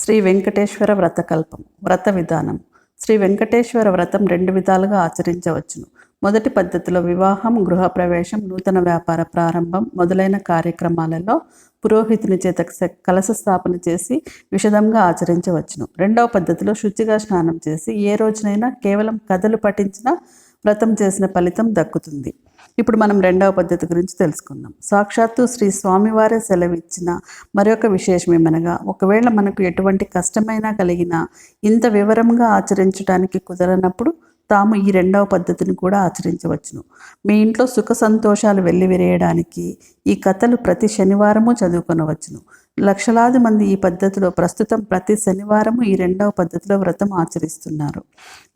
శ్రీ వెంకటేశ్వర వ్రతకల్పం. వ్రత విధానం. శ్రీ వెంకటేశ్వర వ్రతం 2 విధాలుగా ఆచరించవచ్చును. మొదటి పద్ధతిలో వివాహం, గృహప్రవేశం, నూతన వ్యాపార ప్రారంభం మొదలైన కార్యక్రమాలలో పురోహితుని చేత కలశ స్థాపన చేసి విశదంగా ఆచరించవచ్చును. రెండవ పద్ధతిలో శుచిగా స్నానం చేసి ఏ రోజునైనా కేవలం కథలు పఠించిన వ్రతం చేసిన ఫలితం దక్కుతుంది. ఇప్పుడు మనం రెండవ పద్ధతి గురించి తెలుసుకుందాం. సాక్షాత్తు శ్రీ స్వామివారే సెలవిచ్చిన మరొక విశేషమేమనగా, ఒకవేళ మనకు ఎటువంటి కష్టమైనా కలిగినా ఇంత వివరంగా ఆచరించడానికి కుదరనప్పుడు తాము ఈ రెండవ పద్ధతిని కూడా ఆచరించవచ్చును. మీ ఇంట్లో సుఖ సంతోషాలు వెల్లివిరేయడానికి ఈ కథలు ప్రతి శనివారము చదువుకొనవచ్చును. లక్షలాది మంది ఈ పద్ధతిలో ప్రస్తుతం ప్రతి శనివారము ఈ రెండవ పద్ధతిలో వ్రతం ఆచరిస్తున్నారు.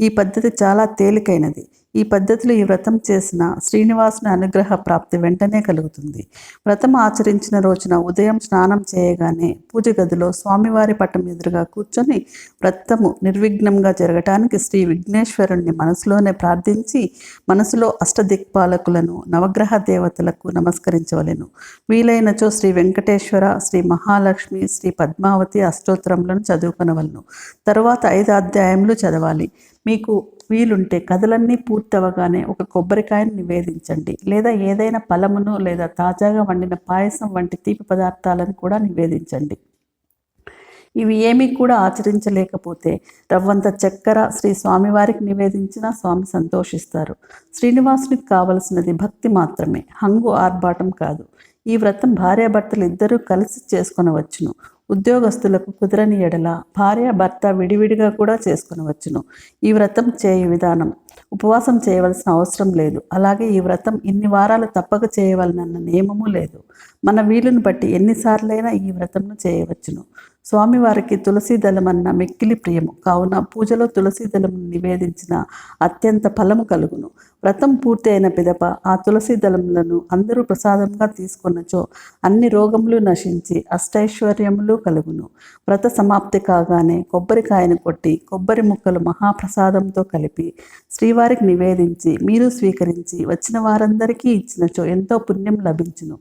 ఈ పద్ధతి చాలా తేలికైనది. ఈ పద్ధతిలో ఈ వ్రతం చేసిన శ్రీనివాసుని అనుగ్రహ ప్రాప్తి వెంటనే కలుగుతుంది. వ్రతం ఆచరించిన రోజున ఉదయం స్నానం చేయగానే పూజ గదిలో స్వామివారి పటం ఎదురుగా కూర్చొని వ్రతము నిర్విఘ్నంగా జరగటానికి శ్రీ విఘ్నేశ్వరుణ్ణి మనసులోనే ప్రార్థించి మనసులో అష్టదిక్పాలకులను నవగ్రహ దేవతలకు నమస్కరించవలెను. వీలైనచో శ్రీ వెంకటేశ్వర, శ్రీ మహాలక్ష్మి, శ్రీ పద్మావతి అష్టోత్తరములను చదువుకొనవలను. తరువాత 5 అధ్యాయములు చదవాలి. మీకు వీలుంటే కథలన్నీ పూర్తవగానే ఒక కొబ్బరికాయను నివేదించండి, లేదా ఏదైనా ఫలమును లేదా తాజాగా వండిన పాయసం వంటి తీపి పదార్థాలను కూడా నివేదించండి. ఇవి ఏమీ కూడా ఆచరించలేకపోతే రవ్వంత చక్కెర శ్రీ స్వామివారికి నివేదించినా స్వామి సంతోషిస్తారు. శ్రీనివాసునికి కావలసినది భక్తి మాత్రమే, హంగు ఆర్భాటం కాదు. ఈ వ్రతం భార్యాభర్తలు ఇద్దరూ కలిసి చేసుకొనవచ్చును. ఉద్యోగస్తులకు కుదరని ఎడల భార్యాభర్త విడివిడిగా కూడా చేసుకొనవచ్చును. ఈ వ్రతం చేయు విధానం: ఉపవాసం చేయవలసిన అవసరం లేదు. అలాగే ఈ వ్రతం ఇన్ని వారాలు తప్పక చేయవలనన్న నియమము లేదు. మన వీలును బట్టి ఎన్నిసార్లైనా ఈ వ్రతంను చేయవచ్చును. స్వామివారికి తులసీ దళమన్న మిక్కిలి ప్రియము కావున పూజలో తులసీ దళమును నివేదించిన అత్యంత ఫలము కలుగును. వ్రతం పూర్తి అయిన పిదప ఆ తులసీ దళములను అందరూ ప్రసాదంగా తీసుకొనచో అన్ని రోగములు నశించి అష్టైశ్వర్యములు కలుగును. వ్రత సమాప్తి కాగానే కొబ్బరికాయను కొట్టి కొబ్బరి ముక్కలు మహాప్రసాదంతో కలిపి శ్రీవారికి నివేదించి మీరు స్వీకరించి వచ్చిన వారందరికీ ఇచ్చినచో ఎంతో పుణ్యం లభించును.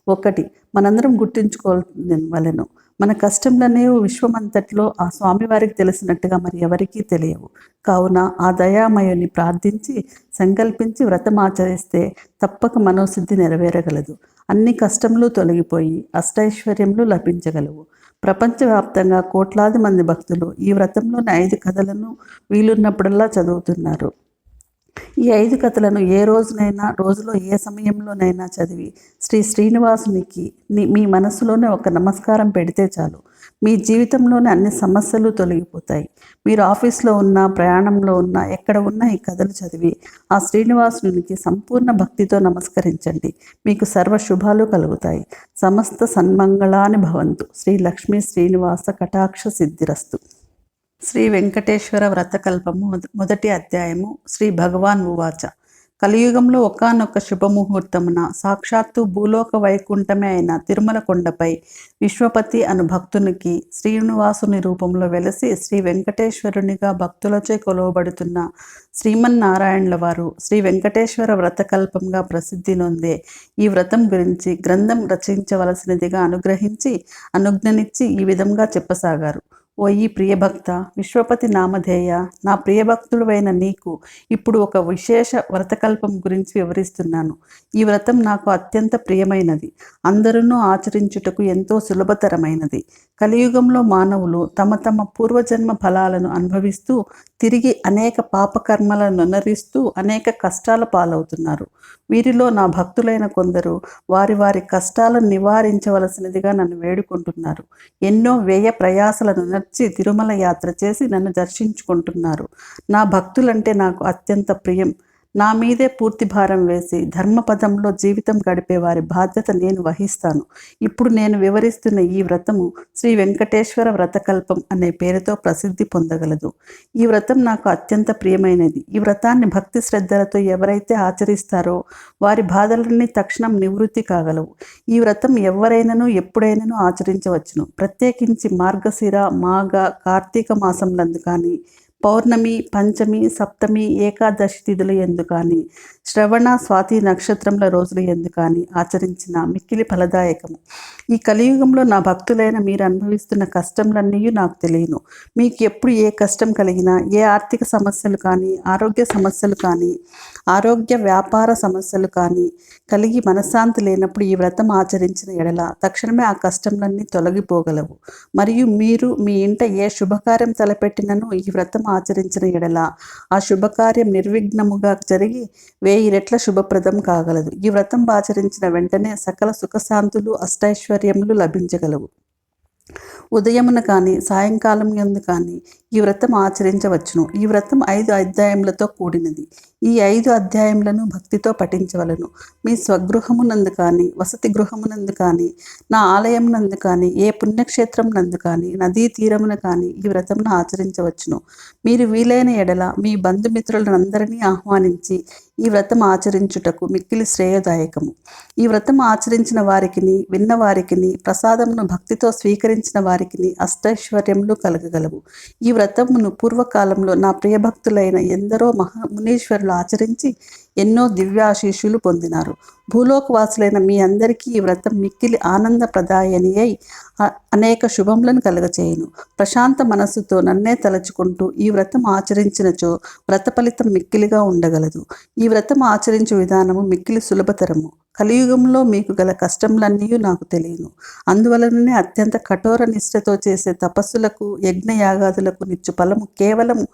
1. మనందరం గుర్తుంచుకోవలెను, మన కష్టంలనేవి విశ్వమంతట్లో ఆ స్వామివారికి తెలిసినట్టుగా మరి ఎవరికీ తెలియవు. కావున ఆ దయామయుని ప్రార్థించి సంకల్పించి వ్రతం ఆచరిస్తే తప్పక మనోసిద్ధి నెరవేరగలదు. అన్ని కష్టములు తొలగిపోయి అష్టైశ్వర్యములు లభించగలవు. ప్రపంచవ్యాప్తంగా కోట్లాది మంది భక్తులు ఈ వ్రతంలోని 5 కథలను వీలున్నప్పుడల్లా చదువుతున్నారు. ఈ 5 కథలను ఏ రోజునైనా, రోజులో ఏ సమయంలోనైనా చదివి శ్రీ శ్రీనివాసునికి మీ మనసులోనే ఒక నమస్కారం పెడితే చాలు. మీ జీవితంలోని అన్ని సమస్యలు తొలగిపోతాయి. మీరు ఆఫీస్లో ఉన్నా, ప్రయాణంలో ఉన్నా, ఎక్కడ ఉన్నా ఈ కథలు చదివి ఆ శ్రీనివాసునికి సంపూర్ణ భక్తితో నమస్కరించండి. మీకు సర్వ శుభాలు కలుగుతాయి. సమస్త సన్మంగళాని భవంతు. శ్రీ లక్ష్మీ శ్రీనివాస కటాక్ష సిద్ధిరస్తు. శ్రీ వెంకటేశ్వర వ్రతకల్పము. మొదటి అధ్యాయము. శ్రీ భగవాన్ ఉవాచ: కలియుగంలో ఒకానొక శుభముహూర్తమున సాక్షాత్తు భూలోక వైకుంఠమే అయిన తిరుమల కొండపై విశ్వపతి అను భక్తునికి శ్రీనివాసుని రూపంలో వెలసి శ్రీ వెంకటేశ్వరునిగా భక్తులచే కొలవబడుతున్న శ్రీమన్నారాయణుల వారు శ్రీ వెంకటేశ్వర వ్రతకల్పంగా ప్రసిద్ధి నొందే ఈ వ్రతం గురించి గ్రంథం రచించవలసినదిగా అనుగ్రహించి అనుజ్ఞనిచ్చి ఈ విధంగా చెప్పసాగారు. ఓ ఈ ప్రియభక్త, విశ్వపతి నామధేయ, నా ప్రియభక్తుడువైన నీకు ఇప్పుడు ఒక విశేష వ్రతకల్పం గురించి వివరిస్తున్నాను. ఈ వ్రతం నాకు అత్యంత ప్రియమైనది, అందరూ ఆచరించుటకు ఎంతో సులభతరమైనది. కలియుగంలో మానవులు తమ తమ పూర్వజన్మ ఫలాలను అనుభవిస్తూ తిరిగి అనేక పాపకర్మలను అనుసరిస్తూ అనేక కష్టాల పాలవుతున్నారు. వీరిలో నా భక్తులైన కొందరు వారి వారి కష్టాలను నివారించవలసినదిగా నన్ను వేడుకుంటున్నారు. ఎన్నో వ్యయ ప్రయాసలను నచ్చి తిరుమల యాత్ర చేసి నన్ను దర్శించుకుంటున్నారు. నా భక్తులంటే నాకు అత్యంత ప్రియం. నా మీదే పూర్తి భారం వేసి ధర్మపదంలో జీవితం గడిపే వారి బాధ్యత నేను వహిస్తాను. ఇప్పుడు నేను వివరిస్తున్న ఈ వ్రతము శ్రీ వెంకటేశ్వర వ్రతకల్పం అనే పేరుతో ప్రసిద్ధి పొందగలదు. ఈ వ్రతం నాకు అత్యంత ప్రియమైనది. ఈ వ్రతాన్ని భక్తి శ్రద్ధలతో ఎవరైతే ఆచరిస్తారో వారి బాధలన్నీ తక్షణం నివృత్తి కాగలవు. ఈ వ్రతం ఎవరైనాను ఎప్పుడైనాను ఆచరించవచ్చును. ప్రత్యేకించి మార్గశిర, మాఘ, కార్తీక మాసంలందు కానీ పౌర్ణమి, పంచమి, సప్తమి, ఏకాదశి తిథుల యందు కానీ, శ్రవణ, స్వాతి నక్షత్రముల రోజుల యందు కానీ ఆచరించిన మిక్కిలి ఫలదాయకము. ఈ కలియుగంలో నా భక్తులైన మీరు అనుభవిస్తున్న కష్టములన్నీ నాకు తెలియను. మీకు ఎప్పుడు ఏ కష్టం కలిగినా, ఏ ఆర్థిక సమస్యలు కానీ, ఆరోగ్య సమస్యలు కానీ, ఆరోగ్య వ్యాపార సమస్యలు కానీ కలిగి మనశ్శాంతి లేనప్పుడు ఈ వ్రతం ఆచరించిన ఎడల తక్షణమే ఆ కష్టములన్నీ తొలగిపోగలవు. మరియు మీరు మీ ఇంట ఏ శుభకార్యం తలపెట్టినను ఈ వ్రతం ఆచరించిన ఎడల ఆ శుభకార్యం నిర్విఘ్నముగా జరిగి 1000 రెట్ల శుభప్రదం కాగలదు. ఈ వ్రతం ఆచరించిన వెంటనే సకల సుఖశాంతులు, అష్టైశ్వర్యములు లభించగలవు. ఉదయమున కానీ, సాయంకాలం యందు కానీ ఈ వ్రతం ఆచరించవచ్చును. ఈ వ్రతం 5 అధ్యాయములతో కూడినది. ఈ 5 అధ్యాయములను భక్తితో పఠించవలను. మీ స్వగృహమునందు కానీ, వసతి గృహమునందు కానీ, నా ఆలయమునందు కానీ, ఏ పుణ్యక్షేత్రమునందు కానీ, నదీ తీరమున కానీ ఈ వ్రతమును ఆచరించవచ్చును. మీరు వీలైన ఎడల మీ బంధుమిత్రులందరినీ ఆహ్వానించి ఈ వ్రతం ఆచరించుటకు మిక్కిలి శ్రేయదాయకము. ఈ వ్రతం ఆచరించిన వారికిని, విన్న వారికిని, ప్రసాదమును భక్తితో స్వీకరించిన వారికిని అష్టైశ్వర్యములు కలగగలవు. ఈ వ్రతమును పూర్వకాలంలో నా ప్రియభక్తులైన ఎందరో మునీశ్వరులు ఆచరించి ఎన్నో దివ్యాశీషులు పొందినారు. భూలోకవాసులైన మీ అందరికీ ఈ వ్రతం మిక్కిలి ఆనందప్రదాయని అయి అనేక శుభములను కలుగచేయును. ప్రశాంత మనస్సుతో నన్నే తలచుకుంటూ ఈ వ్రతం ఆచరించినచో వ్రత ఫలితం మిక్కిలిగా ఉండగలదు. ఈ వ్రతం ఆచరించు విధానము మిక్కిలి సులభతరము. కలియుగంలో మీకు గల కష్టములన్నీ నాకు తెలియను. అందువలననే అత్యంత కఠోర నిష్ఠతో చేసే తపస్సులకు, యజ్ఞయాగాదులకు నిచ్చు ఫలము కేవలము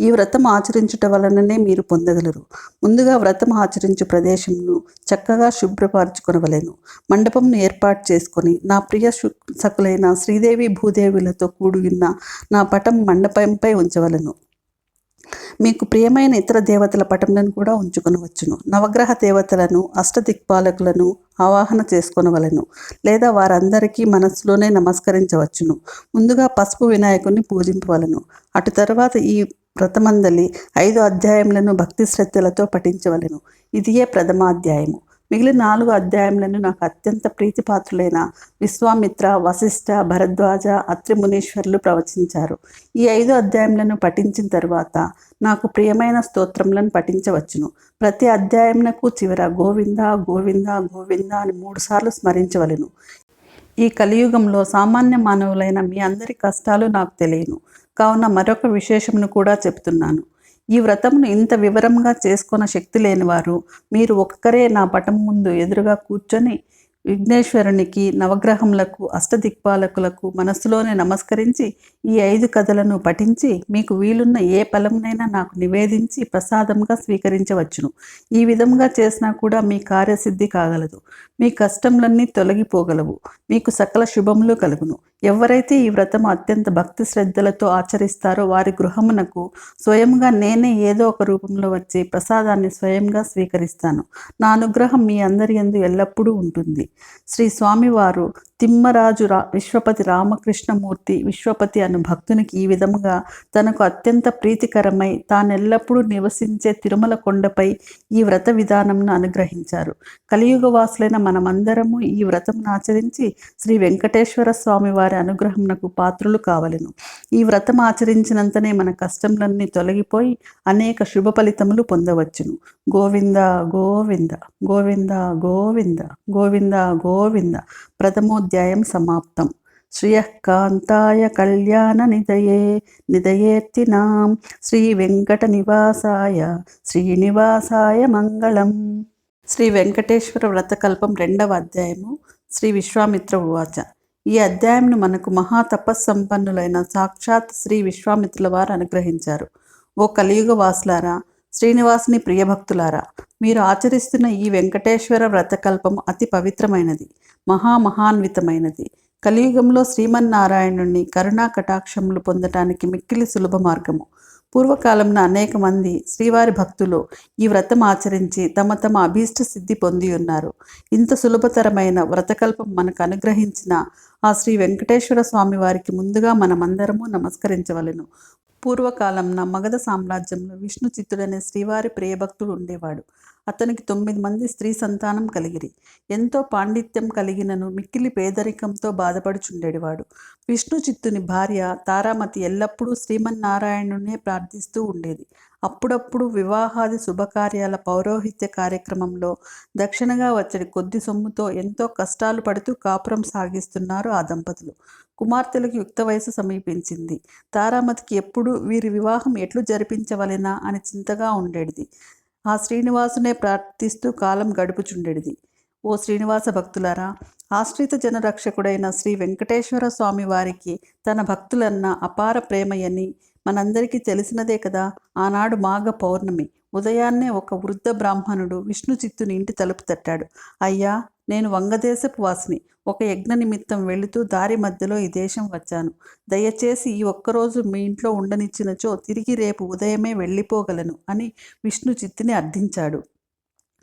ఈ వ్రతం ఆచరించుట వలననే మీరు పొందగలరు. ముందుగా వ్రతం ఆచరించు ప్రదేశమును చక్కగా శుభ్రపరచుకొనవలెను. మండపంను ఏర్పాటు చేసుకొని నా ప్రియ సకులైన శ్రీదేవి భూదేవులతో కూడి ఉన్న నా పటం మండపంపై ఉంచవలను. మీకు ప్రియమైన ఇతర దేవతల పటములను కూడా ఉంచుకొనవచ్చును. నవగ్రహ దేవతలను, అష్టదిక్పాలకులను ఆవాహన చేసుకొనవలెను. లేదా వారందరికీ మనస్సులోనే నమస్కరించవచ్చును. ముందుగా పసుపు వినాయకుడిని పూజింపవలను. అటు తర్వాత ఈ వ్రతమందలి 5 అధ్యాయములను భక్తి శ్రద్ధలతో పఠించవలెను. ఇదియే ప్రథమాధ్యాయము. మిగిలిన 4 అధ్యాయములను నాకు అత్యంత ప్రీతిపాత్రులైన విశ్వామిత్ర, వశిష్ఠ, భరద్వాజ, అత్రి మునీశ్వరులు ప్రవచించారు. ఈ 5 అధ్యాయములను పఠించిన తరువాత నాకు ప్రియమైన స్తోత్రములను పఠించవచ్చును. ప్రతి అధ్యాయమునకు చివర గోవింద గోవింద గోవింద అని 3 సార్లు స్మరించవలెను. ఈ కలియుగంలో సామాన్య మానవులైన మీ అందరి కష్టాలు నాకు తెలియను. కావున మరొక విశేషమును కూడా చెప్తున్నాను. ఈ వ్రతమును ఇంత వివరంగా చేసుకున్న శక్తి లేనివారు మీరు ఒక్కరే నా పటం ముందు ఎదురుగా కూర్చొని విఘ్నేశ్వరునికి, నవగ్రహములకు, అష్టదిక్పాలకులకు మనస్సులోనే నమస్కరించి ఈ 5 కథలను పఠించి మీకు వీలున్న ఏ ఫలమునైనా నాకు నివేదించి ప్రసాదంగా స్వీకరించవచ్చును. ఈ విధంగా చేసినా కూడా మీ కార్యసిద్ధి కాగలదు. మీ కష్టములన్నీ తొలగిపోగలవు. మీకు సకల శుభములు కలుగును. ఎవరైతే ఈ వ్రతం అత్యంత భక్తి శ్రద్ధలతో ఆచరిస్తారో వారి గృహమునకు స్వయంగా నేనే ఏదో ఒక రూపంలో వచ్చి ప్రసాదాన్ని స్వయంగా స్వీకరిస్తాను. నా అనుగ్రహం మీ అందరి యందు ఎల్లప్పుడూ ఉంటుంది. శ్రీ స్వామివారు తిమ్మరాజు విశ్వపతి రామకృష్ణమూర్తి విశ్వపతి అను భక్తునికి ఈ విధముగా తనకు అత్యంత ప్రీతికరమై తానెల్లప్పుడూ నివసించే తిరుమల కొండపై ఈ వ్రత విధానంను అనుగ్రహించారు. కలియుగవాసులైన మనమందరము ఈ వ్రతమును ఆచరించి శ్రీ వెంకటేశ్వర స్వామి వారి అనుగ్రహమునకు పాత్రులు కావలెను. ఈ వ్రతం ఆచరించినంతనే మన కష్టములన్నీ తొలగిపోయి అనేక శుభ ఫలితములు పొందవచ్చును. గోవింద గోవింద గోవింద గోవింద గోవింద గోవింద. ప్రథమోధ్యాయం సమాప్తం. శ్రియకాంతాయ కళ్యాణ నిదయేర్తినాం శ్రీ వెంకట నివాసాయ శ్రీనివాసాయ మంగళం. శ్రీ వెంకటేశ్వర వ్రతకల్పం 2వ అధ్యాయము. శ్రీ విశ్వామిత్ర ఉవాచ. ఈ అధ్యాయంను మనకు మహాతపస్సంపన్నులైన సాక్షాత్ శ్రీ విశ్వామిత్రుల వారు అనుగ్రహించారు. ఓ కలియుగ వాసులారా, శ్రీనివాసుని ప్రియభక్తులారా, మీరు ఆచరిస్తున్న ఈ వెంకటేశ్వర వ్రతకల్పము అతి పవిత్రమైనది, మహాన్వితమైనది. కలియుగంలో శ్రీమన్నారాయణుని కరుణా కటాక్షములు పొందటానికి మిక్కిలి సులభ మార్గము. పూర్వకాలంలో అనేక మంది శ్రీవారి భక్తులు ఈ వ్రతం ఆచరించి తమ తమ అభీష్ట సిద్ధి పొంది ఉన్నారు. ఇంత సులభతరమైన వ్రతకల్పం మనకు అనుగ్రహించిన ఆ శ్రీ వెంకటేశ్వర స్వామి వారికి ముందుగా మనమందరము నమస్కరించవలెను. పూర్వకాలంన మగధ సామ్రాజ్యంలో విష్ణు చిత్తుడనే శ్రీవారి ప్రియభక్తుడు ఉండేవాడు. అతనికి 9 మంది స్త్రీ సంతానం కలిగిరి. ఎంతో పాండిత్యం కలిగినను మిక్కిలి పేదరికంతో బాధపడుచుండెడివాడు. విష్ణు చిత్తుని భార్య తారామతి ఎల్లప్పుడూ శ్రీమన్నారాయణునే ప్రార్థిస్తూ ఉండేది. అప్పుడప్పుడు వివాహాది శుభకార్యాల పౌరోహిత్య కార్యక్రమంలో దక్షిణగా వచ్చడి కొద్ది సొమ్ముతో ఎంతో కష్టాలు పడుతూ కాపురం సాగిస్తున్నారు ఆ దంపతులు. కుమార్తెలకు యుక్త వయసు సమీపించింది. తారామతికి ఎప్పుడు వీరి వివాహం ఎట్లు జరిపించవలెనా అని చింతగా ఉండేది. ఆ శ్రీనివాసునే ప్రార్థిస్తూ కాలం గడుపుచుండెడిది. ఓ శ్రీనివాస భక్తులారా, ఆశ్రిత జనరక్షకుడైన శ్రీ వెంకటేశ్వర స్వామి వారికి తన భక్తులన్న అపార ప్రేమయని మనందరికీ తెలిసినదే కదా. ఆనాడు మాఘ పౌర్ణమి ఉదయాన్నే ఒక వృద్ధ బ్రాహ్మణుడు విష్ణు చిత్తుని ఇంటి తలుపు తట్టాడు. అయ్యా, నేను వంగదేశపు వాసిని. ఒక యజ్ఞ నిమిత్తం వెళుతూ దారి మధ్యలో ఈ దేశం వచ్చాను. దయచేసి ఈ ఒక్కరోజు మీ ఇంట్లో ఉండనిచ్చినచో తిరిగి రేపు ఉదయమే వెళ్ళిపోగలను అని విష్ణు చిత్తుని అర్థించాడు.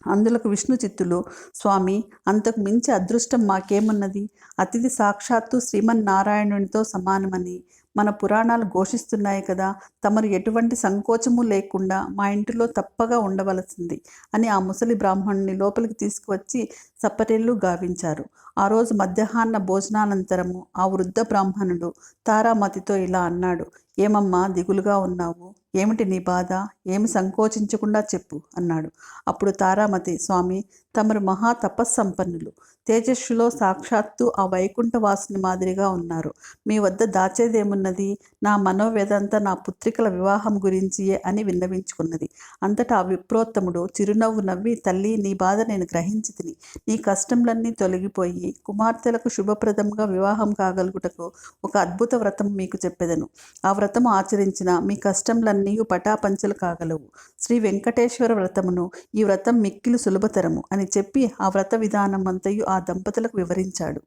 అందులకు విష్ణు చిత్తులు, స్వామి, అంతకు మించి అదృష్టం మాకేమున్నది? అతిథి సాక్షాత్తు శ్రీమన్నారాయణునితో సమానమని మన పురాణాలు ఘోషిస్తున్నాయి కదా. తమరు ఎటువంటి సంకోచము లేకుండా మా ఇంటిలో తప్పగా ఉండవలసింది అని ఆ ముసలి బ్రాహ్మణుని లోపలికి తీసుకువచ్చి సపరేళ్లు గావించారు. ఆ రోజు మధ్యాహ్న భోజనానంతరము ఆ వృద్ధ బ్రాహ్మణుడు తారామతితో ఇలా అన్నాడు. ఏమమ్మా దిగులుగా ఉన్నావు? ఏమిటి నీ బాధ? ఏమి సంకోచించకుండా చెప్పు అన్నాడు. అప్పుడు తారామతి, స్వామి, తమరు మహా తపస్సంపన్నులు. తేజస్సులో సాక్షాత్తు ఆ వైకుంఠవాసుని మాదిరిగా ఉన్నారు. మీ వద్ద దాచేదేమున్నది? నా మనోవేదంతా నా పుత్రికల వివాహం గురించియే అని విన్నవించుకున్నది. అంతటా ఆ విప్రోత్తముడు చిరునవ్వు నవ్వి, తల్లి, నీ బాధ నేను గ్రహించి తిని. నీ కష్టంలన్నీ తొలగిపోయి కుమార్తెలకు శుభప్రదంగా వివాహం కాగలుగుటకు ఒక అద్భుత వ్రతం మీకు చెప్పెదను. ఆ వ్రతము ఆచరించిన మీ కష్టంలన్నీ పటాపంచలు కాగలవు. శ్రీ వెంకటేశ్వర వ్రతమును, ఈ వ్రతం మిక్కిలి సులభతరము అని చెప్పి ఆ వ్రత విధానం అంతయు ఆ దంపతులకు వివరించాడు.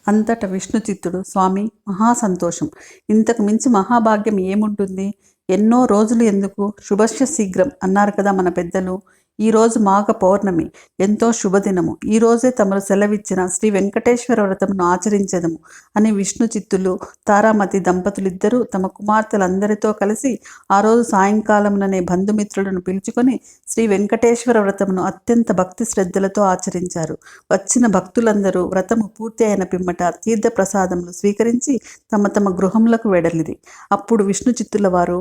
అంతట విష్ణు చిత్తుడు, స్వామి, మహాసంతోషం. ఇంతకు మించి మహాభాగ్యం ఏముంటుంది? ఎన్నో రోజులు ఎందుకు, శుభస్య శీఘ్రం అన్నారు కదా మన పెద్దలు. ఈరోజు మాఘ పౌర్ణమి, ఎంతో శుభదినము. ఈరోజే తమరు సెలవిచ్చిన శ్రీ వెంకటేశ్వర వ్రతమును ఆచరించెదము అని విష్ణు చిత్తులు, తారామతి దంపతులిద్దరూ తమ కుమార్తెలందరితో కలిసి ఆ రోజు సాయంకాలముననే బంధుమిత్రులను పిలుచుకొని శ్రీ వెంకటేశ్వర వ్రతమును అత్యంత భక్తి శ్రద్ధలతో ఆచరించారు. వచ్చిన భక్తులందరూ వ్రతము పూర్తి అయిన పిమ్మట తీర్థ ప్రసాదములు స్వీకరించి తమ తమ గృహములకు వెడలిరి. అప్పుడు విష్ణు చిత్తుల వారు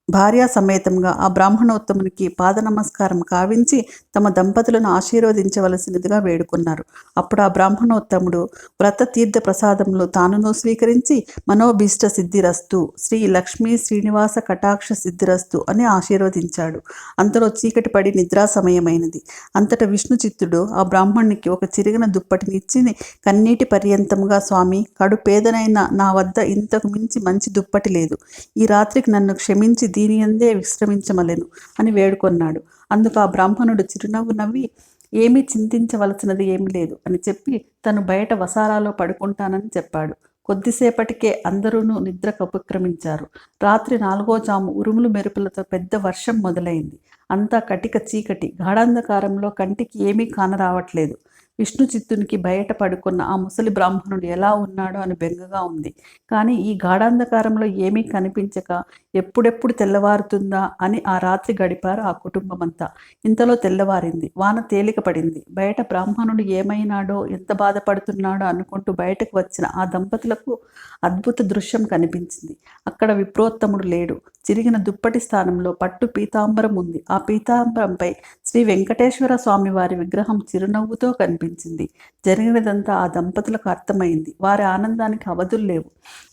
భార్యా సమేతంగా ఆ బ్రాహ్మణోత్తమునికి పాద నమస్కారం కావించి తమ దంపతులను ఆశీర్వదించవలసినదిగా వేడుకున్నారు. అప్పుడు ఆ బ్రాహ్మణోత్తముడు వ్రత తీర్థ ప్రసాదములు తానును స్వీకరించి మనోభీష్ట సిద్ధిరస్తు, శ్రీ లక్ష్మీ శ్రీనివాస కటాక్ష సిద్ధిరస్తు అని ఆశీర్వదించాడు. అంతలో చీకటి పడి నిద్రా సమయమైనది. అంతటా విష్ణు చిత్తుడు ఆ బ్రాహ్మణునికి ఒక చిరిగిన దుప్పటినిచ్చి కన్నీటి పర్యంతముగా, స్వామి, కడు పేదనైన నా వద్ద ఇంతకు మించి మంచి దుప్పటి లేదు. ఈ రాత్రికి నన్ను క్షమించి దీని యందే విశ్రమించమలెను అని వేడుకొన్నాడు. అందుకు ఆ బ్రాహ్మణుడు చిరునవ్వు నవ్వి, ఏమీ చింతించవలసినది ఏమి లేదు అని చెప్పి తను బయట వసారాలో పడుకుంటానని చెప్పాడు. కొద్దిసేపటికే అందరూనూ నిద్రకు ఉపక్రమించారు. రాత్రి 4వ జాము ఉరుములు మెరుపులతో పెద్ద వర్షం మొదలైంది. అంతా కటిక చీకటి. గాఢాంధకారంలో కంటికి ఏమీ కానరావట్లేదు. విష్ణు చిత్తునికి బయట పడుకున్న ఆ ముసలి బ్రాహ్మణుడు ఎలా ఉన్నాడో అని బెంగగా ఉంది. కానీ ఈ గాఢాంధకారంలో ఏమీ కనిపించక ఎప్పుడెప్పుడు తెల్లవారుతుందా అని ఆ రాత్రి గడిపారు ఆ కుటుంబమంతా. ఇంతలో తెల్లవారింది. వాన తేలిక పడింది. బయట బ్రాహ్మణుడు ఏమైనాడో, ఎంత బాధపడుతున్నాడో అనుకుంటూ బయటకు వచ్చిన ఆ దంపతులకు అద్భుత దృశ్యం కనిపించింది. అక్కడ విప్రోత్తముడు లేడు. చిరిగిన దుప్పటి స్థానంలో పట్టు పీతాంబరం ఉంది. ఆ పీతాంబరంపై శ్రీ వెంకటేశ్వర స్వామి వారి విగ్రహం చిరునవ్వుతో కనిపించింది. జరిగినదంతా ఆ దంపతులకు అర్థమైంది. వారి ఆనందానికి అవధులు లేవు.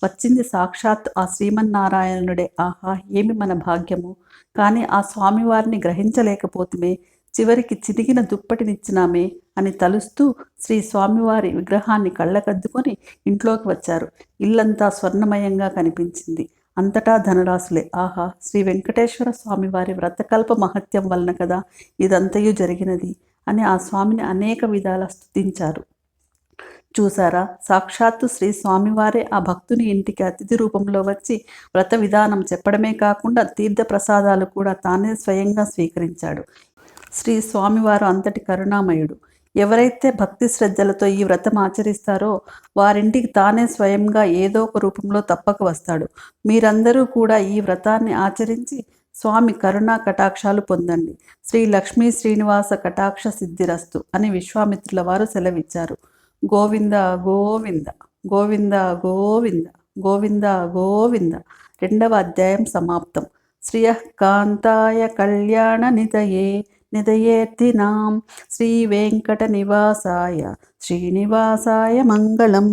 వచ్చింది సాక్షాత్ ఆ శ్రీమన్నారాయణుడే. ఆహా, ఏమి మన భాగ్యము! కానీ ఆ స్వామివారిని గ్రహించలేకపోతుమే. చివరికి చిరిగిన దుప్పటినిచ్చినామే అని తలుస్తూ శ్రీ స్వామివారి విగ్రహాన్ని కళ్ళకద్దుకొని ఇంట్లోకి వచ్చారు. ఇల్లంతా స్వర్ణమయంగా కనిపించింది. అంతటా ధనరాశులే. ఆహా, శ్రీ వెంకటేశ్వర స్వామి వారి వ్రతకల్ప మహత్యం వలన కదా ఇదంతయు జరిగినది అని ఆ స్వామిని అనేక విధాల స్తుతించారు. చూసారా, సాక్షాత్తు శ్రీ స్వామివారే ఆ భక్తుని ఇంటికి అతిథి రూపంలో వచ్చి వ్రత విధానం చెప్పడమే కాకుండా తీర్థ ప్రసాదాలు కూడా తానే స్వయంగా స్వీకరించాడు. శ్రీ స్వామివారు అంతటి కరుణామయుడు. ఎవరైతే భక్తి శ్రద్ధలతో ఈ వ్రతం ఆచరిస్తారో వారింటికి తానే స్వయంగా ఏదో ఒక రూపంలో తప్పక వస్తాడు. మీరందరూ కూడా ఈ వ్రతాన్ని ఆచరించి స్వామి కరుణా కటాక్షాలు పొందండి. శ్రీ లక్ష్మీ శ్రీనివాస కటాక్ష సిద్ధిరస్తు అని విశ్వామిత్రుల వారు సెలవిచ్చారు. గోవింద గోవింద గోవింద గోవింద గోవింద గోవింద. 2వ అధ్యాయం సమాప్తం. శ్రియః కాంతాయ కళ్యాణ నిధయే నిధయేర్థినాం శ్రీ వెంకట నివాసాయ శ్రీనివాసాయ మంగళం.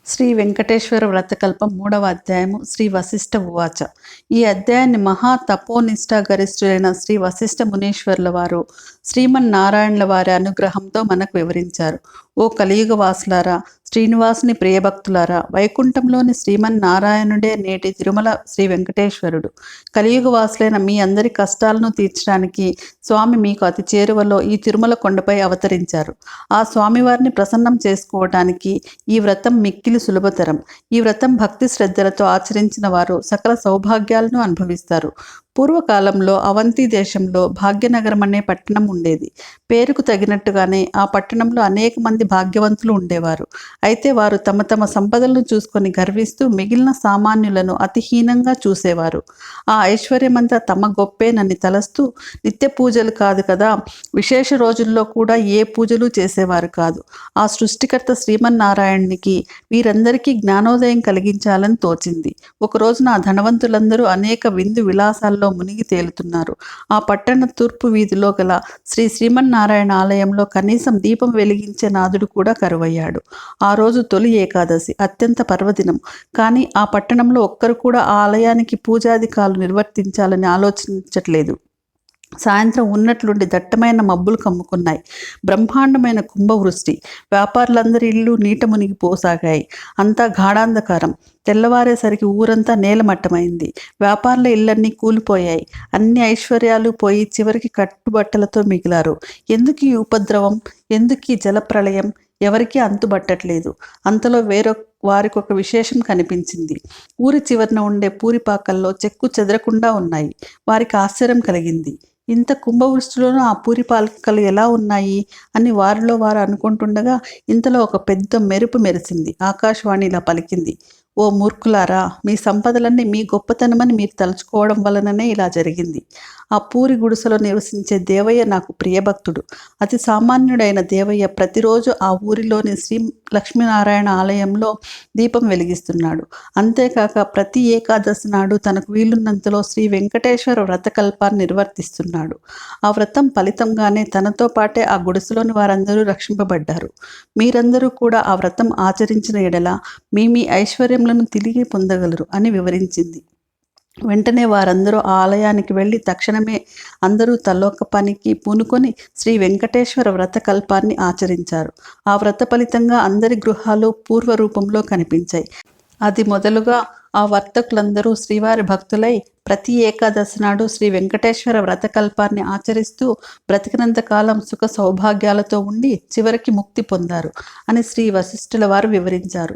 శ్రీ వెంకటేశ్వర వ్రతకల్పం 3వ అధ్యాయము. శ్రీ వశిష్ఠ ఉవాచ. ఈ అధ్యాయాన్ని మహా తపోనిష్ఠా గరిష్ఠులైన శ్రీ వశిష్ఠ మునీశ్వరుల వారు శ్రీమన్నారాయణుల వారి అనుగ్రహంతో మనకు వివరించారు. ఓ కలియుగ వాసులారా, శ్రీనివాసుని ప్రియభక్తులారా, వైకుంఠంలోని శ్రీమన్నారాయణుడే నేటి తిరుమల శ్రీ వెంకటేశ్వరుడు. కలియుగ వాసులైన మీ అందరి కష్టాలను తీర్చడానికి స్వామి మీకు అతి చేరువలో ఈ తిరుమల కొండపై అవతరించారు. ఆ స్వామివారిని ప్రసన్నం చేసుకోవటానికి ఈ వ్రతం మిక్కిలి సులభతరం. ఈ వ్రతం భక్తి శ్రద్ధలతో ఆచరించిన వారు సకల సౌభాగ్యాలను అనుభవిస్తారు. పూర్వకాలంలో అవంతి దేశంలో భాగ్యనగరం అనే పట్టణం ఉండేది. పేరుకు తగినట్టుగానే ఆ పట్టణంలో అనేక మంది భాగ్యవంతులు ఉండేవారు. అయితే వారు తమ తమ సంపదలను చూసుకొని గర్విస్తూ మిగిలిన సామాన్యులను అతిహీనంగా చూసేవారు. ఆ ఐశ్వర్యమంతా తమ గొప్పేనని తలస్తూ నిత్య పూజలు కాదు కదా, విశేష రోజుల్లో కూడా ఏ పూజలు చేసేవారు కాదు. ఆ సృష్టికర్త శ్రీమన్నారాయణునికి వీరందరికీ జ్ఞానోదయం కలిగించాలని తోచింది. ఒక రోజున ఆ ధనవంతులందరూ అనేక విందు విలాసాల్లో మునిగి తేలుతున్నారు. ఆ పట్టణ తూర్పు వీధిలో గల శ్రీమన్నారాయణ ఆలయంలో కనీసం దీపం వెలిగించే నాదుడు కూడా కరువయ్యాడు. ఆ రోజు తొలి ఏకాదశి, అత్యంత పర్వదినం. కానీ ఆ పట్టణంలో ఒక్కరు కూడా ఆ ఆలయానికి పూజాధికాలు నిర్వర్తించాలని ఆలోచించట్లేదు. సాయంత్రం ఉన్నట్లుండి దట్టమైన మబ్బులు కమ్ముకున్నాయి. బ్రహ్మాండమైన కుంభవృష్టి. వ్యాపారులందరి ఇళ్ళు నీట మునిగిపోసాగాయి. అంతా గాఢాంధకారం. తెల్లవారేసరికి ఊరంతా నేలమట్టమైంది. వ్యాపారుల ఇళ్ళన్నీ కూలిపోయాయి. అన్ని ఐశ్వర్యాలు పోయి చివరికి కట్టుబట్టలతో మిగిలారు. ఎందుకు ఈ ఉపద్రవం? ఎందుకు ఈ జలప్రళయం? ఎవరికీ అంతుబట్టట్లేదు. అంతలో వారికొక విశేషం కనిపించింది. ఊరి చివరన ఉండే పూరిపాకల్లో చెక్కు చెదరకుండా ఉన్నాయి. వారికి ఆశ్చర్యం కలిగింది. ఇంత కుంభవృష్టిలోనూ ఆ పూరిపాకలు ఎలా ఉన్నాయి అని వారిలో వారు అనుకుంటుండగా ఇంతలో ఒక పెద్ద మెరుపు మెరిసింది. ఆకాశవాణి ఇలా పలికింది: ఓ మూర్ఖులారా, మీ సంపదలన్నీ మీ గొప్పతనమని మీరు తలుచుకోవడం వలననే ఇలా జరిగింది. ఆ పూరి గుడిసెలో నివసించే దేవయ్య నాకు ప్రియభక్తుడు. అతి సామాన్యుడైన దేవయ్య ప్రతిరోజు ఆ ఊరిలోని శ్రీ లక్ష్మీనారాయణ ఆలయంలో దీపం వెలిగిస్తున్నాడు. అంతేకాక ప్రతి ఏకాదశి నాడు తనకు వీలున్నంతలో శ్రీ వెంకటేశ్వర వ్రతకల్పాన్ని నిర్వర్తిస్తున్నాడు. ఆ వ్రతం ఫలితంగానే తనతో పాటే ఆ గుడిసెలోని వారందరూ రక్షింపబడ్డారు. మీరందరూ కూడా ఆ వ్రతం ఆచరించిన ఎడల మీ ఐశ్వర్యములను తిరిగి పొందగలరు అని వివరించింది. వెంటనే వారందరూ ఆ ఆలయానికి వెళ్ళి తక్షణమే అందరూ తల్లొక్క పనికి పూనుకొని శ్రీ వెంకటేశ్వర వ్రతకల్పాన్ని ఆచరించారు. ఆ వ్రత ఫలితంగా అందరి గృహాలు పూర్వరూపంలో కనిపించాయి. అది మొదలుగా ఆ వర్తకులందరూ శ్రీవారి భక్తులై ప్రతి ఏకాదశి నాడు శ్రీ వెంకటేశ్వర వ్రతకల్పాన్ని ఆచరిస్తూ బ్రతికినంత కాలం సుఖ సౌభాగ్యాలతో ఉండి చివరికి ముక్తి పొందారు అని శ్రీ వశిష్ఠుల వారు వివరించారు.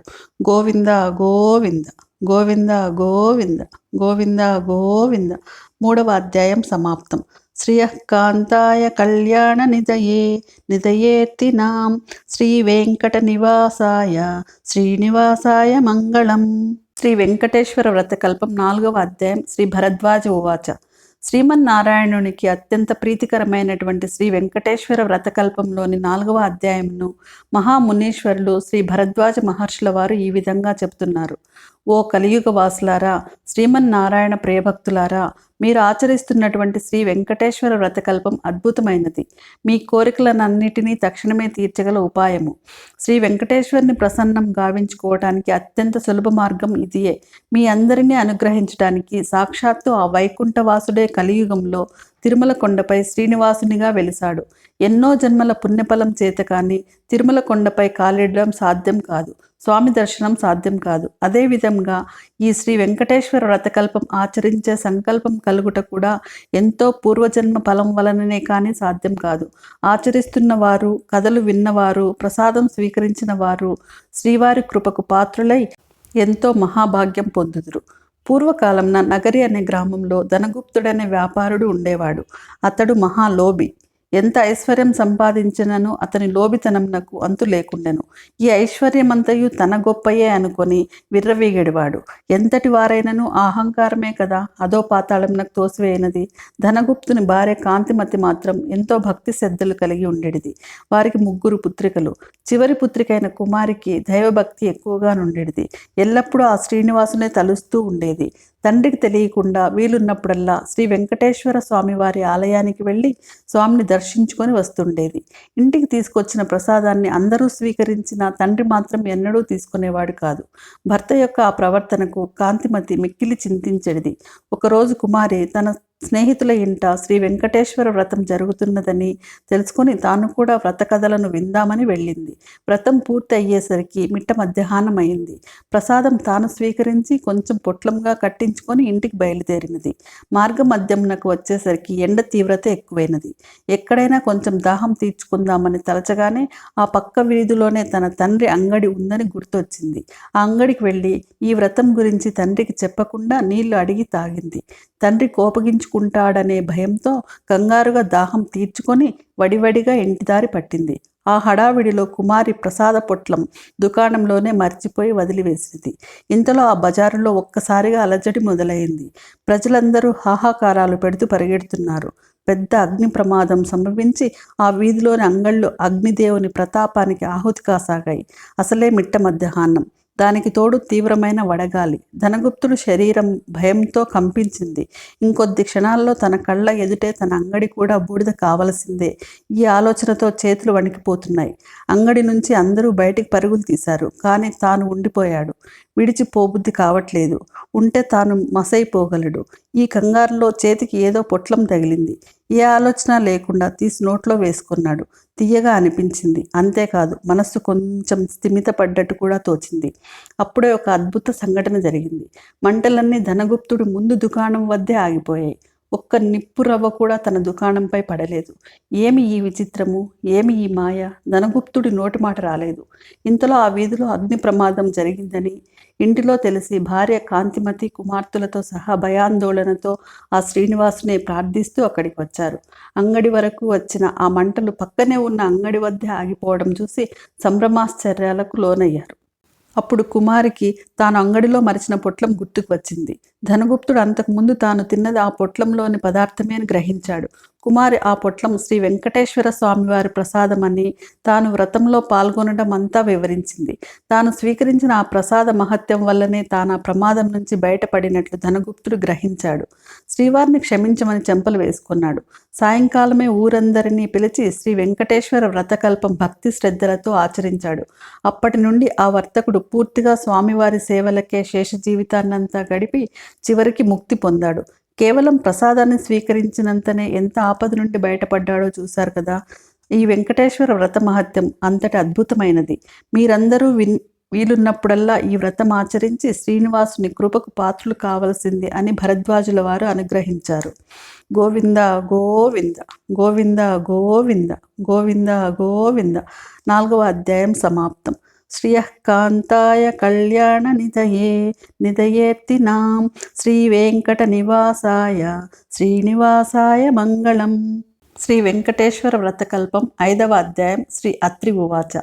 గోవింద గోవింద గోవింద గోవింద గోవింద గోవింద. 3వ అధ్యాయం సమాప్తం. శ్రియః కాంతాయ కళ్యాణ నిధయే నిధయేర్థినాం శ్రీ వెంకట నివాసాయ శ్రీనివాసాయ మంగళం. శ్రీ వెంకటేశ్వర వ్రతకల్పం 4వ అధ్యాయం. శ్రీ భరద్వాజ ఉవాచ. శ్రీమన్నారాయణునికి అత్యంత ప్రీతికరమైనటువంటి శ్రీ వెంకటేశ్వర వ్రతకల్పంలోని 4వ అధ్యాయంను మహామునీశ్వరులు శ్రీ భరద్వాజ మహర్షుల వారు ఈ విధంగా చెబుతున్నారు. ఓ కలియుగ వాసులారా, శ్రీమన్నారాయణ ప్రియభక్తులారా, మీరు ఆచరిస్తున్నటువంటి శ్రీ వెంకటేశ్వర వ్రతకల్పం అద్భుతమైనది. మీ కోరికలనన్నిటినీ తక్షణమే తీర్చగల ఉపాయము. శ్రీ వెంకటేశ్వరుని ప్రసన్నం గావించుకోవటానికి అత్యంత సులభ మార్గం ఇదియే. మీ అందరినీ అనుగ్రహించడానికి సాక్షాత్తు ఆ వైకుంఠవాసుడే కలియుగంలో తిరుమల కొండపై శ్రీనివాసునిగా వెలిశాడు. ఎన్నో జన్మల పుణ్యఫలం చేత కానీ తిరుమల కొండపై కాలిడడం సాధ్యం కాదు. స్వామి దర్శనం సాధ్యం కాదు. అదేవిధంగా ఈ శ్రీ వెంకటేశ్వర వ్రతకల్పం ఆచరించే సంకల్పం కలుగుట కూడా ఎంతో పూర్వజన్మ ఫలం వలననే కానీ సాధ్యం కాదు. ఆచరిస్తున్న వారు, కథలు విన్నవారు, ప్రసాదం స్వీకరించిన వారు శ్రీవారి కృపకు పాత్రులై ఎంతో మహాభాగ్యం పొందుదురు. పూర్వకాలంన నగరి అనే గ్రామంలో ధనగుప్తుడనే వ్యాపారుడు ఉండేవాడు. అతడు మహాలోభి. ఎంత ఐశ్వర్యం సంపాదించినను అతని లోబితనంనకు అంతు లేకుండెను. ఈ ఐశ్వర్యమంతయు తన గొప్పయే అనుకొని విర్రవీగెడివాడు. ఎంతటి వారైనను ఆ అహంకారమే కదా అదో పాతాళంనకు తోసివేయనది. ధనగుప్తుని భార్య కాంతిమతి మాత్రం ఎంతో భక్తి శ్రద్ధలు కలిగి ఉండేది. వారికి 3 పుత్రికలు. చివరి పుత్రికైన కుమారికి దైవభక్తి ఎక్కువగా నుండేది. ఎల్లప్పుడూ ఆ శ్రీనివాసునే తలుస్తూ ఉండేది. తండ్రికి తెలియకుండా వీలున్నప్పుడల్లా శ్రీ వెంకటేశ్వర స్వామివారి ఆలయానికి వెళ్ళి స్వామిని దర్శించుకొని వస్తుండేది. ఇంటికి తీసుకొచ్చిన ప్రసాదాన్ని అందరూ స్వీకరించిన తండ్రి మాత్రం ఎన్నడూ తీసుకునేవాడు కాదు. భర్త యొక్క ఆ ప్రవర్తనకు కాంతిమతి మిక్కిలి చింతించేది. ఒకరోజు కుమారి తన స్నేహితుల ఇంట శ్రీ వెంకటేశ్వర వ్రతం జరుగుతున్నదని తెలుసుకొని తాను కూడా వ్రత కథలను విందామని వెళ్ళింది. వ్రతం పూర్తి అయ్యేసరికి మిట్ట మధ్యాహ్నం అయింది. ప్రసాదం తాను స్వీకరించి కొంచెం పొట్లంగా కట్టించుకొని ఇంటికి బయలుదేరినది. మార్గ మధ్యంనకు వచ్చేసరికి ఎండ తీవ్రత ఎక్కువైనది. ఎక్కడైనా కొంచెం దాహం తీర్చుకుందామని తలచగానే ఆ పక్క వీధిలోనే తన తండ్రి అంగడి ఉందని గుర్తొచ్చింది. ఆ అంగడికి వెళ్ళి ఈ వ్రతం గురించి తండ్రికి చెప్పకుండా నీళ్లు అడిగి తాగింది. తండ్రి కోపగించుకుంటాడనే భయంతో కంగారుగా దాహం తీర్చుకొని వడివడిగా ఇంటిదారి పట్టింది. ఆ హడావిడిలో కుమారి ప్రసాద పొట్లం దుకాణంలోనే మర్చిపోయి వదిలివేసింది. ఇంతలో ఆ బజారులో ఒక్కసారిగా అలజడి మొదలైంది. ప్రజలందరూ హాహాకారాలు పెడుతూ పరిగెడుతున్నారు. పెద్ద అగ్ని ప్రమాదం సంభవించి ఆ వీధిలోని అంగళ్ళు అగ్నిదేవుని ప్రతాపానికి ఆహుతి కాసాగాయి. అసలే మిట్ట మధ్యాహ్నం. దానికి తోడు తీవ్రమైన వడగాలి. ధనగుప్తుడు శరీరం భయంతో కంపించింది. ఇంకొద్ది క్షణాల్లో తన కళ్ళ ఎదుటే తన అంగడి కూడా బూడిద కావలసిందే. ఈ ఆలోచనతో చేతులు వణికిపోతున్నాయి. అంగడి నుంచి అందరూ బయటికి పరుగులు తీశారు. కానీ తాను ఉండిపోయాడు. విడిచిపోబుద్ధి కావట్లేదు. ఉంటే తాను మసైపోగలడు. ఈ కంగారులో చేతికి ఏదో పొట్లం తగిలింది. ఏ ఆలోచన లేకుండా తీసి నోట్లో వేసుకున్నాడు. తీయగా అనిపించింది. అంతేకాదు మనస్సు కొంచెం స్థిమితపడ్డట్టు కూడా తోచింది. అప్పుడే ఒక అద్భుత సంఘటన జరిగింది. మంటలన్నీ ధనగుప్తుడు ముందు దుకాణం వద్దే ఆగిపోయాయి. ఒక్క నిప్పు రవ్వ కూడా తన దుకాణంపై పడలేదు. ఏమి ఈ విచిత్రము, ఏమి ఈ మాయ? ధనగుప్తుడి నోటి మాట రాలేదు. ఇంతలో ఆ వీధిలో అగ్ని ప్రమాదం జరిగిందని ఇంటిలో తెలిసి భార్య కాంతిమతి కుమార్తెలతో సహా భయాందోళనతో ఆ శ్రీనివాసునే ప్రార్థిస్తూ అక్కడికి వచ్చారు. అంగడి వరకు వచ్చిన ఆ మంటలు పక్కనే ఉన్న అంగడి వద్దే ఆగిపోవడం చూసి సంభ్రమాశ్చర్యాలకు లోనయ్యారు. అప్పుడు కుమారికి తాను అంగడిలో మరిచిన పొట్లం గుర్తుకు వచ్చింది. ధనగుప్తుడు అంతకుముందు తాను తిన్నది ఆ పొట్లంలోని పదార్థమే అని గ్రహించాడు. కుమారి ఆ పొట్లం శ్రీ వెంకటేశ్వర స్వామివారి ప్రసాదమని, తాను వ్రతంలో పాల్గొనడం అంతా వివరించింది. తాను స్వీకరించిన ఆ ప్రసాద మహత్యం వల్లనే తాను ఆ ప్రమాదం నుంచి బయటపడినట్లు ధనగుప్తుడు గ్రహించాడు. శ్రీవారిని క్షమించమని చెంపలు వేసుకున్నాడు. సాయంకాలమే ఊరందరినీ పిలిచి శ్రీ వెంకటేశ్వర వ్రతకల్పం భక్తి శ్రద్ధలతో ఆచరించాడు. అప్పటి నుండి ఆ వర్తకుడు పూర్తిగా స్వామివారి సేవలకే శేష జీవితాన్నంతా గడిపి చివరికి ముక్తి పొందాడు. కేవలం ప్రసాదాన్ని స్వీకరించినంతనే ఎంత ఆపద నుండి బయటపడ్డాడో చూశారు కదా. ఈ వెంకటేశ్వర వ్రత మహత్యం అంతటి అద్భుతమైనది. మీరందరూ వీలున్నప్పుడల్లా ఈ వ్రతం ఆచరించి శ్రీనివాసుని కృపకు పాత్రులు కావలసింది అని భరద్వాజుల వారు అనుగ్రహించారు. గోవింద గోవింద గోవింద గోవింద గోవింద గోవింద. 4వ అధ్యాయం సమాప్తం. శ్రియకాంతాయ కళ్యాణ నిధయే నిధయేర్తినాం శ్రీ వెంకట నివాసాయ శ్రీనివాసాయ మంగళం. శ్రీ వెంకటేశ్వర వ్రతకల్పం 5వ అధ్యాయం. శ్రీ అత్రి ఉవాచ.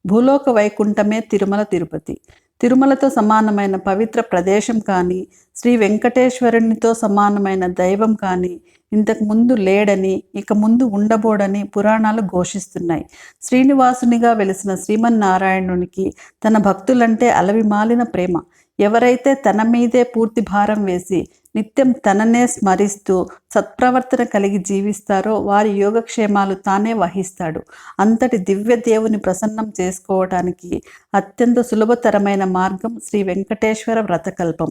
భూలోక వైకుంఠమే తిరుమల తిరుపతి. తిరుమలతో సమానమైన పవిత్ర ప్రదేశం కానీ, శ్రీ వెంకటేశ్వరునితో సమానమైన దైవం కానీ ఇంతకు ముందు లేడని, ఇక ముందు ఉండబోడని పురాణాలు ఘోషిస్తున్నాయి. శ్రీనివాసునిగా వెలిసిన శ్రీమన్నారాయణునికి తన భక్తులంటే అలవిమాలిన ప్రేమ. ఎవరైతే తన మీదే పూర్తి భారం వేసి నిత్యం తననే స్మరిస్తూ సత్ప్రవర్తన కలిగి జీవిస్తారో వారి యోగక్షేమాలు తానే వహిస్తాడు. అంతటి దివ్య దేవుని ప్రసన్నం చేసుకోవటానికి అత్యంత సులభతరమైన మార్గం శ్రీ వెంకటేశ్వర వ్రతకల్పం.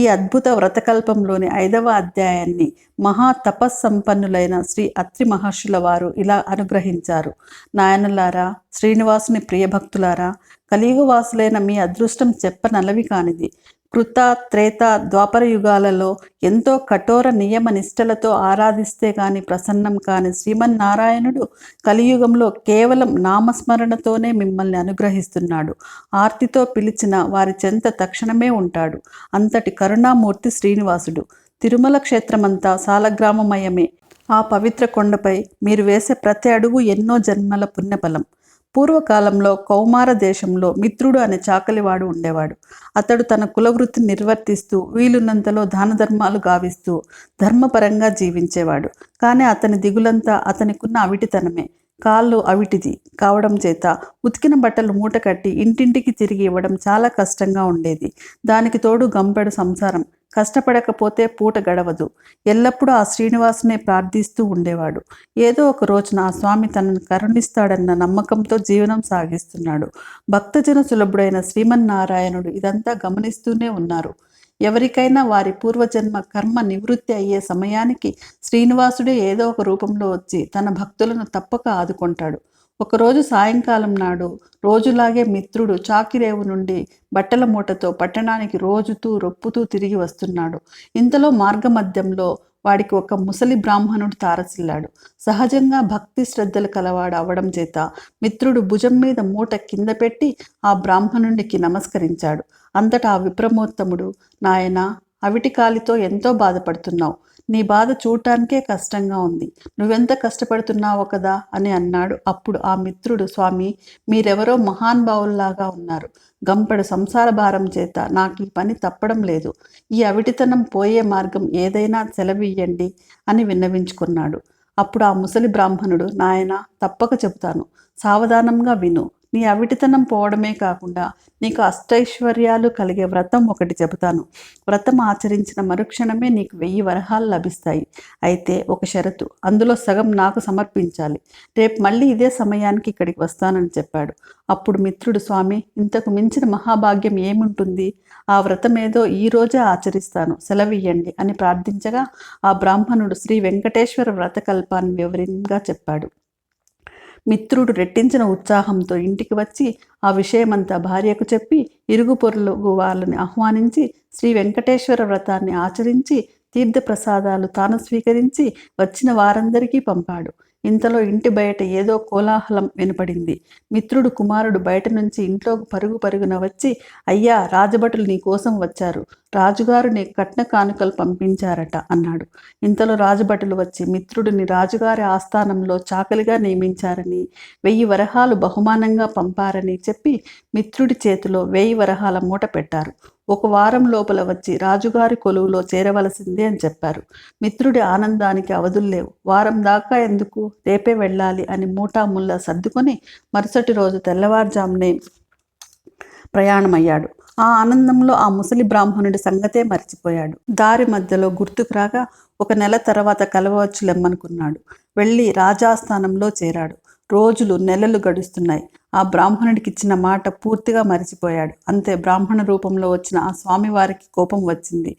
ఈ అద్భుత వ్రతకల్పంలోని 5వ అధ్యాయాన్ని మహా తపస్సంపన్నులైన శ్రీ అత్రి మహర్షుల వారు ఇలా అనుగ్రహించారు. నాయనలారా, శ్రీనివాసుని ప్రియభక్తులారా, కలియుగవాసులైన మీ అదృష్టం చెప్పనలవి కానిది. కృత, త్రేత, ద్వాపర యుగాలలో ఎంతో కఠోర నియమ నిష్టలతో ఆరాధిస్తే కాని ప్రసన్నం కాని శ్రీమన్నారాయణుడు కలియుగంలో కేవలం నామస్మరణతోనే మిమ్మల్ని అనుగ్రహిస్తున్నాడు. ఆర్తితో పిలిచిన వారి చెంత తక్షణమే ఉంటాడు. అంతటి కరుణామూర్తి శ్రీనివాసుడు. తిరుమల క్షేత్రమంతా సాలగ్రామమయమే. ఆ పవిత్ర కొండపై మీరు వేసే ప్రతి అడుగు ఎన్నో జన్మల పుణ్యఫలం. పూర్వకాలంలో కౌమార దేశంలో మిత్రుడు అనే చాకలివాడు ఉండేవాడు. అతడు తన కులవృత్తిని నిర్వర్తిస్తూ వీలున్నంతలో దాన ధర్మాలు గావిస్తూ ధర్మపరంగా జీవించేవాడు. కానీ అతని దిగులంతా అతనికున్న అవిటితనమే. కాళ్ళు అవిటిది కావడం చేత ఉతికిన బట్టలు మూట కట్టి ఇంటింటికి తిరిగి ఇవ్వడం చాలా కష్టంగా ఉండేది. దానికి తోడు గంపెడు సంసారం. కష్టపడకపోతే పూట గడవదు. ఎల్లప్పుడూ ఆ శ్రీనివాసునే ప్రార్థిస్తూ ఉండేవాడు. ఏదో ఒక రోజున ఆ స్వామి తనను కరుణిస్తాడన్న నమ్మకంతో జీవనం సాగిస్తున్నాడు. భక్తజన సులభుడైన శ్రీమన్నారాయణుడు ఇదంతా గమనిస్తూనే ఉన్నారు. ఎవరికైనా వారి పూర్వజన్మ కర్మ నివృత్తి అయ్యే సమయానికి శ్రీనివాసుడే ఏదో ఒక రూపంలో వచ్చి తన భక్తులను తప్పక ఆదుకుంటాడు. ఒకరోజు సాయంకాలం నాడు రోజులాగే మిత్రుడు చాకిరేవు నుండి బట్టల మూటతో పట్టణానికి రోజుతూ రొప్పుతూ తిరిగి వస్తున్నాడు. ఇంతలో మార్గమధ్యంలో వాడికి ఒక ముసలి బ్రాహ్మణుడు తారసిల్లాడు. సహజంగా భక్తి శ్రద్ధలు కలవాడు అవడం చేత మిత్రుడు భుజం మీద మూట కింద పెట్టి ఆ బ్రాహ్మణునికి నమస్కరించాడు. అంతటా ఆ విప్రమోత్తముడు, నాయనా, అవిటి కాలితో ఎంతో బాధపడుతున్నావు. నీ బాధ చూడటానికే కష్టంగా ఉంది. నువ్వెంత కష్టపడుతున్నావో కదా అని అన్నాడు. అప్పుడు ఆ మిత్రుడు, స్వామి, మీరెవరో మహానుభావుల్లాగా ఉన్నారు. గంపెడు సంసార భారం చేత నాకు ఈ పని తప్పడం లేదు. ఈ అవిటితనం పోయే మార్గం ఏదైనా సెలవియ్యండి అని విన్నవించుకున్నాడు. అప్పుడు ఆ ముసలి బ్రాహ్మణుడు, నాయనా, తప్పక చెబుతాను, సావధానంగా విను. నీ అవిటితనం పోవడమే కాకుండా నీకు అష్టైశ్వర్యాలు కలిగే వ్రతం ఒకటి చెబుతాను. వ్రతం ఆచరించిన మరుక్షణమే నీకు 1000 వరహాలు లభిస్తాయి. అయితే ఒక షరతు, అందులో సగం నాకు సమర్పించాలి. రేపు మళ్ళీ ఇదే సమయానికి ఇక్కడికి వస్తానని చెప్పాడు. అప్పుడు మిత్రుడు, స్వామి, ఇంతకు మించిన మహాభాగ్యం ఏముంటుంది? ఆ వ్రతమేదో ఈ రోజే ఆచరిస్తాను, సెలవియ్యండి అని ప్రార్థించగా ఆ బ్రాహ్మణుడు శ్రీ వెంకటేశ్వర వ్రతకల్పాన్ని వివరంగా చెప్పాడు. మిత్రుడు రెట్టించిన ఉత్సాహంతో ఇంటికి వచ్చి ఆ విషయమంతా భార్యకు చెప్పి ఇరుగు పొరుగు వాళ్ళని ఆహ్వానించి శ్రీ వెంకటేశ్వర వ్రతాన్ని ఆచరించి తీర్థప్రసాదాలు తాను స్వీకరించి వచ్చిన వారందరికీ పంపాడు. ఇంతలో ఇంటి బయట ఏదో కోలాహలం వినపడింది. మిత్రుడు కుమారుడు బయట నుంచి ఇంట్లోకి పరుగున వచ్చి, అయ్యా, రాజభటులు నీ కోసం వచ్చారు. రాజుగారు నీ కట్న కానుకలు పంపించారట అన్నాడు. ఇంతలో రాజభటులు వచ్చి మిత్రుడిని రాజుగారి ఆస్థానంలో చాకలిగా నియమించారని 1000 వరహాలు బహుమానంగా పంపారని చెప్పి మిత్రుడి చేతిలో 1000 వరహాల మూట పెట్టారు. 1 వారం లోపల వచ్చి రాజుగారి కొలువులో చేరవలసిందే అని చెప్పారు. మిత్రుడి ఆనందానికి అవధుల్లేవు. వారం దాకా ఎందుకు, రేపే వెళ్ళాలి అని మూటాముల్లా సర్దుకొని మరుసటి రోజు తెల్లవారుజామునే ప్రయాణమయ్యాడు. ఆ ఆనందంలో ఆ ముసలి బ్రాహ్మణుడి సంగతే మర్చిపోయాడు. దారి మధ్యలో గుర్తుకు రాగా 1 నెల తర్వాత కలవచ్చులెమ్మనుకున్నాడు. వెళ్ళి రాజాస్థానంలో చేరాడు. రోజులు నెలలు గడుస్తున్నాయి. ఆ బ్రాహ్మణుడికి ఇచ్చిన మాట పూర్తిగా మరిచిపోయాడు. అంతే, బ్రాహ్మణ రూపంలో వచ్చిన ఆ స్వామివారికి కోపం వచ్చింది.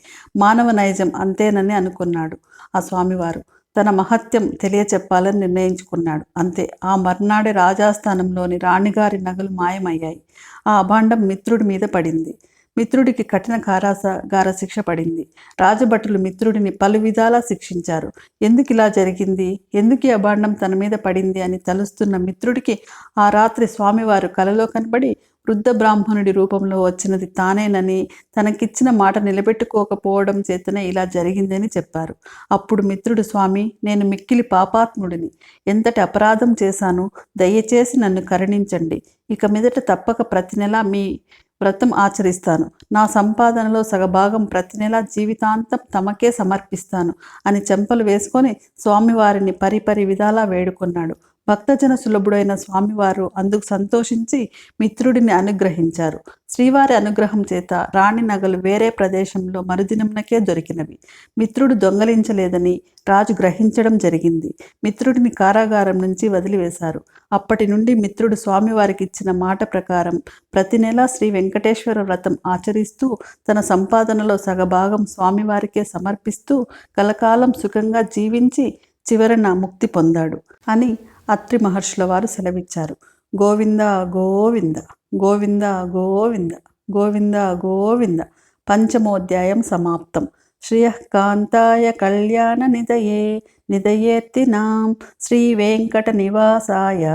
మానవ నైజం అంతేనని అనుకున్నాడు. ఆ స్వామివారు తన మహత్యం తెలియచెప్పాలని నిర్ణయించుకున్నాడు. అంతే, ఆ మర్నాడే రాజాస్థానంలోని రాణిగారి నగలు మాయమయ్యాయి. ఆ అభాండం మిత్రుడి మీద పడింది. మిత్రుడికి కఠిన కారాగార శిక్ష పడింది. రాజభటులు మిత్రుడిని పలు విధాలా శిక్షించారు. ఎందుకు ఇలా జరిగింది, ఎందుకు ఈ అభాండం తన మీద పడింది అని తలుస్తున్న మిత్రుడికి ఆ రాత్రి స్వామివారు కలలో కనబడి వృద్ధ బ్రాహ్మణుడి రూపంలో వచ్చినది తానేనని, తనకిచ్చిన మాట నిలబెట్టుకోకపోవడం చేతనే ఇలా జరిగిందని చెప్పారు. అప్పుడు మిత్రుడు, స్వామి, నేను మిక్కిలి పాపాత్ముడిని. ఎంతటి అపరాధం చేశాను, దయచేసి నన్ను కరుణించండి. ఇక మీదట తప్పక ప్రతి నెల మీ వ్రతం ఆచరిస్తాను. నా సంపాదనలో సగభాగం ప్రతి నెల జీవితాంతం తమకే సమర్పిస్తాను అని చెంపలు వేసుకొని స్వామివారిని పరిపరి విధాలా వేడుకొన్నాడు. భక్తజన సులభుడైన స్వామివారు అందుకు సంతోషించి మిత్రుడిని అనుగ్రహించారు. శ్రీవారి అనుగ్రహం చేత రాణి నగలు వేరే ప్రదేశంలో మరుదినంనకే దొరికినవి. మిత్రుడు దొంగలించలేదని రాజు గ్రహించడం జరిగింది. మిత్రుడిని కారాగారం నుంచి వదిలివేశారు. అప్పటి నుండి మిత్రుడు స్వామివారికి ఇచ్చిన మాట ప్రకారం ప్రతి నెలా శ్రీ వెంకటేశ్వర వ్రతం ఆచరిస్తూ తన సంపాదనలో సగభాగం స్వామివారికే సమర్పిస్తూ కలకాలం సుఖంగా జీవించి చివరన ముక్తి పొందాడు అని అత్రి మహర్షుల వారు సెలవిచ్చారు. గోవింద గోవింద గోవింద గోవింద గోవింద గోవింద. పంచమోధ్యాయం సమాప్తం. శ్రియకాంతాయ కళ్యాణ నిదయే నిదయేర్తినాం శ్రీ వెంకట నివాసాయ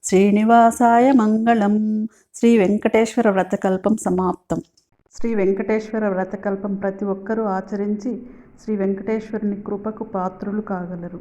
శ్రీనివాసాయ మంగళం. శ్రీ వెంకటేశ్వర వ్రతకల్పం సమాప్తం. శ్రీ వెంకటేశ్వర వ్రతకల్పం ప్రతి ఒక్కరూ ఆచరించి శ్రీ వెంకటేశ్వరుని కృపకు పాత్రులు కాగలరు.